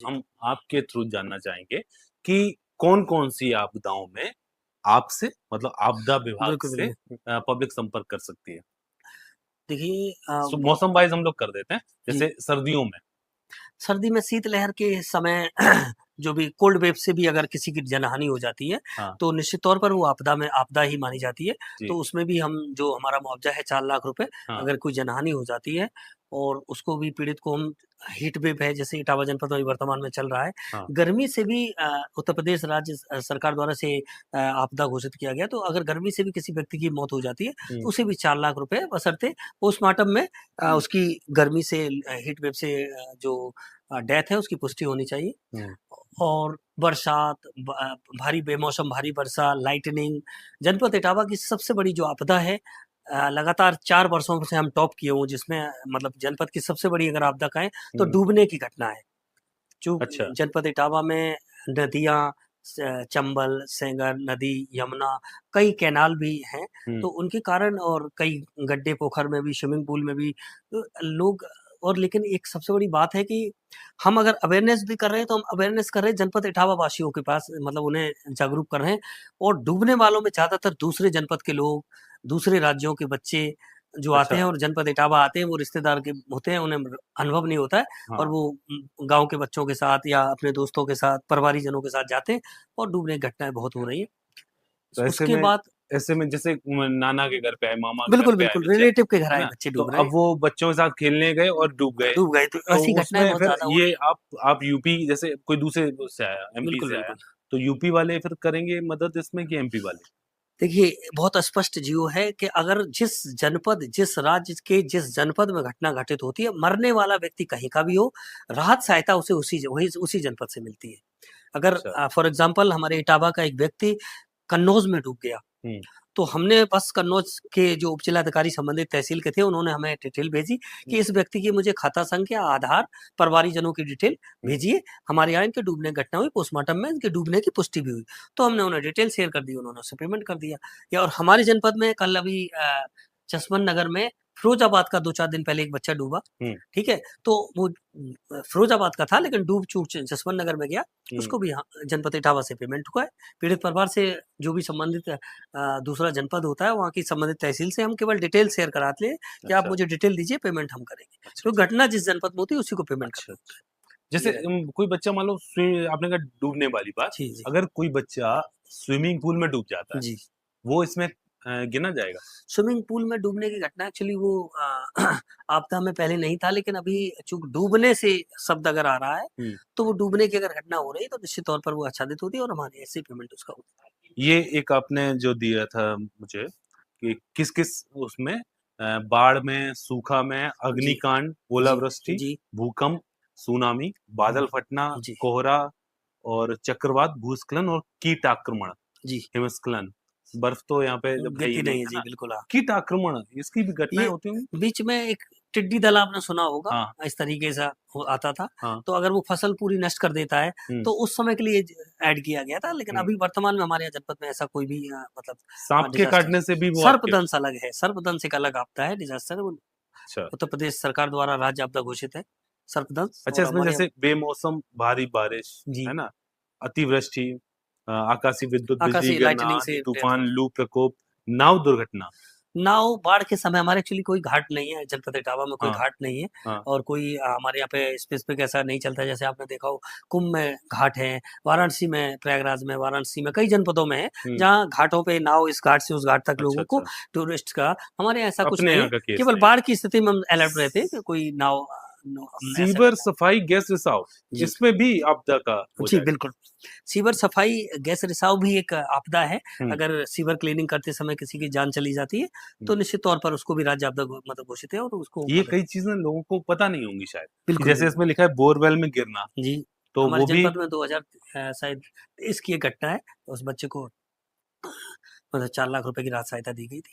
जी। हम आपके थ्रू जानना चाहेंगे कि कौन-कौन सी आपदाओं में आपसे मतलब आपदा विभाग बिल्कुल, से बिल्कुल। पब्लिक संपर्क कर सकती है? देखिए मौसम वाइज़ हम लोग कर देते हैं, जी, जैसे सर्दियों में। सर्दी में शीतलहर के समय जो भी कोल्ड वेव से भी अगर किसी की जनहानि हो जाती है, हाँ, तो निश्चित तौर पर वो आपदा ही मानी जाती है। जी, तो उसमें भी हम जो हमारा मुआवज़ा है 4 लाख रुपए, हाँ, अगर कोई जनहानि हो जाती है और उसको भी पीड़ित को हम हीट वेव है जैसे इटावा जनपद में वर्तमान में चल रहा है। हाँ, गर्मी से भी उत्तर प्रदेश राज्य सरकार द्वारा से आपदा घोषित किया गया, तो अगर गर्मी से भी किसी व्यक्ति की मौत हो जाती है, हुँ, तो उसे भी 4 लाख रुपए बशर्ते पोस्टमार्टम में उसकी गर्मी से हीट वेव से जो डेथ है उसकी पुष्टि होनी चाहिए। हुँ, और बरसात, भारी बेमौसम भारी वर्षा, लाइटनिंग, जनपद इटावा की सबसे बड़ी जो आपदा है, लगातार 4 वर्षों से हम टॉप किए हुए हैं, जिसमें मतलब जनपद की सबसे बड़ी अगर आपदा कहें तो हुँ, डूबने की घटना है। जो अच्छा, जनपद इटावा में नदियाँ, चंबल, सेंगर नदी, यमुना, कई कैनाल भी हैं, हुँ, तो उनके कारण और कई गड्ढे पोखर में भी, स्विमिंग पूल में भी लोग। और लेकिन एक सबसे बड़ी बात है कि हम अगर अवेयरनेस भी कर रहे हैं, तो हम अवेयरनेस कर रहे हैं जनपद इटावा वासियों के पास, मतलब उन्हें जागरूक कर रहे हैं। और डूबने वालों में ज़्यादातर दूसरे जनपद के लोग, दूसरे राज्यों के बच्चे जो आते अच्छा, हैं और जनपद इटावा आते हैं, वो रिश्तेदार के होते हैं, उन्हें अनुभव नहीं होता है और हाँ, वो गाँव के बच्चों के साथ या अपने दोस्तों के साथ, परिवारीजनों के साथ जाते हैं और डूबने की घटनाएँ बहुत हो रही हैं। तो उसके बाद ऐसे में जैसे नाना के घर पे आए, मामा के घर बिल्कुल, पे आए बिल्कुल बच्चे, रिलेटिव के घर है आए ना? बच्चे तो डूब रहे अब हैं, वो बच्चों के साथ खेलने गए और डूब गए, डूब गए, तो तो ऐसी घटनाएँ उसमें बहुत फिर ज़्यादा हो ये रही हैं। आप यूपी जैसे कोई दूसरे उससे आया, एमपी बिल्कुल, से आया, बिल्कुल। तो यूपी वाले फिर करेंगे मदद इसमें कि एमपी वाले? देखिए, बहुत स्पष्ट जियो है कि अगर जिस जनपद, जिस राज्य के जिस जनपद में घटना घटित होती है, मरने वाला व्यक्ति कहीं का भी हो, राहत सहायता उसे उसी जनपद से मिलती है। अगर अच्छा, फॉर एग्ज़ाम्पल हमारे इटावा का एक व्यक्ति कन्नौज में डूब गया, हुँ, तो हमने बस कन्नौज के जो उपजिलाधिकारी संबंधित तहसील के थे, उन्होंने हमें डिटेल भेजी हुँ, कि इस व्यक्ति की मुझे खाता संख्या, आधार, परिवारीजनों की डिटेल हुँ, भेजिए। हमारे यहाँ इनके डूबने की घटना हुई, पोस्टमार्टम में इनके डूबने की पुष्टि भी हुई। तो हमने उन्हें डिटेल शेयर कर दी, उन्होंने उसे पेमेंट कर दिया। या और हमारे जनपद में कल अभी जसवंत नगर में फिरोजाबाद का 2-4 दिन पहले एक बच्चा डूबा, हुँ, ठीक है? तो वो फिरोजाबाद का था लेकिन डूब चूक जसवंत नगर में गया, हुँ, उसको भी यहाँ जनपद इटावा से पेमेंट हुआ है। पीड़ित परिवार से जो भी संबंधित दूसरा जनपद होता है, वहाँ की संबंधित तहसील से हम केवल डिटेल शेयर कराते हैं कि आप अच्छा, मुझे डिटेल दीजिए, पेमेंट हम करेंगे। अच्छा, तो अच्छा, घटना जिस जनपद में होती है, उसी को पेमेंट अच्छा, करना होता अच्छा। है। जैसे ये है। कोई बच्चा मान लो आपने कहा डूबने वाली बात, जी, जी। अगर कोई बच्चा स्विमिंग पूल में डूब जाता है, जी। वो इसमें गिना जाएगा? स्विमिंग पूल में डूबने की घटना एक्चुअली वो आपदा में पहले नहीं था, लेकिन अभी चूँकि डूबने से शब्द अगर आ रहा है, हुँ। तो वो डूबने की अगर घटना हो रही है, तो निश्चित तौर पर वो आच्छादित होती है और हमारे ऐसे ही पेमेंट उसका होता है। ये एक आपने जो दिया था मुझे कि किस-किस उसमें बाढ़ में, सूखा में, जी, अग्निकांड, जी, ओलावृष्टि, जी, भूकंप, सुनामी, बादल फटना, जी, कोहरा और चक्रवात, भूस्खलन और कीट आक्रमण, जी। हिमस्खलन। बर्फ तो यहाँ पे जब है ही गिनती नहीं, नहीं है, है जी, ना? बिल्कुल हाँ। कीट आक्रमण, इसकी भी घटनाएँ ये होती होंगी? बीच में एक टिड्डी दल आपने सुना होगा, हाँ, इस तरीके से हो आता था, हाँ। तो अगर वो फसल पूरी नष्ट कर देता है, हुँ, तो उस समय के लिए ऐड किया गया था, लेकिन हुँ। अभी वर्तमान में हमारे यहाँ जनपद में ऐसा कोई भी मतलब साँप के डिज़ास्टर। काटने से भी वो आपके सर्पदंश अलग है, सर्पदंश एक अलग आपदा है, डिज़ास्टर वो अच्छा। उत्तर प्रदेश सरकार द्वारा राज्य आपदा घोषित है, सर्पदंश। अच्छा, और इसमें हमारे यहाँ जैसे बेमौसम भारी बारिश, जी, है ना? अतिवृष्टि, आकाशीय विद्युत बिजली आकाशीय गिरना, लाइटनिंग आंधी से डेथ तूफान, होना। लू प्रकोप, नाव दुर्घटना। नाव बाढ़ के समय हमारे एक्चुअली कोई घाट नहीं है, जनपद इटावा में कोई हाँ, घाट नहीं है हाँ। और कोई हमारे यहाँ पे स्पेसिफिक ऐसा नहीं चलता है, जैसे आपने देखा हो कुंभ में घाट है, वाराणसी में, प्रयागराज में, वाराणसी में, कई जनपदों में है, हुँ, जहाँ घाटों पे नाव इस घाट से उस घाट तक अच्छा, लोगों को अच्छा। टूरिस्ट का। हमारे यहाँ ऐसा कुछ अपने नहीं यहाँ है, का केस केवल है ये। बाढ़ की स्थिति में हम अलर्ट रहते हैं स कि कोई नाव हम ऐसा सीवर करना सफाई, गैस रिसाव, है। जी। इसमें भी आपदा का हो जी, जाएगा। बिल्कुल। सीवर सफाई, गैस रिसाव भी एक आपदा है। हुँ, अगर सीवर क्लीनिंग करते समय किसी की जान चली जाती है, तो हुँ। निश्चित तौर पर उसको भी राज्य आपदा मतलब घोषित है और उसको ये मदद। कई चीज़ें लोगों को पता नहीं होंगी शायद, कि बिल्कुल, जैसे बिल्कुल। इसमें लिखा है बोरवेल में गिरना, जी, तो हमारे वो भी जनपद में 2000 शायद इसकी एक घटना है, उस बच्चे को मतलब 4 लाख रुपए की राहत सहायता दी गई थी।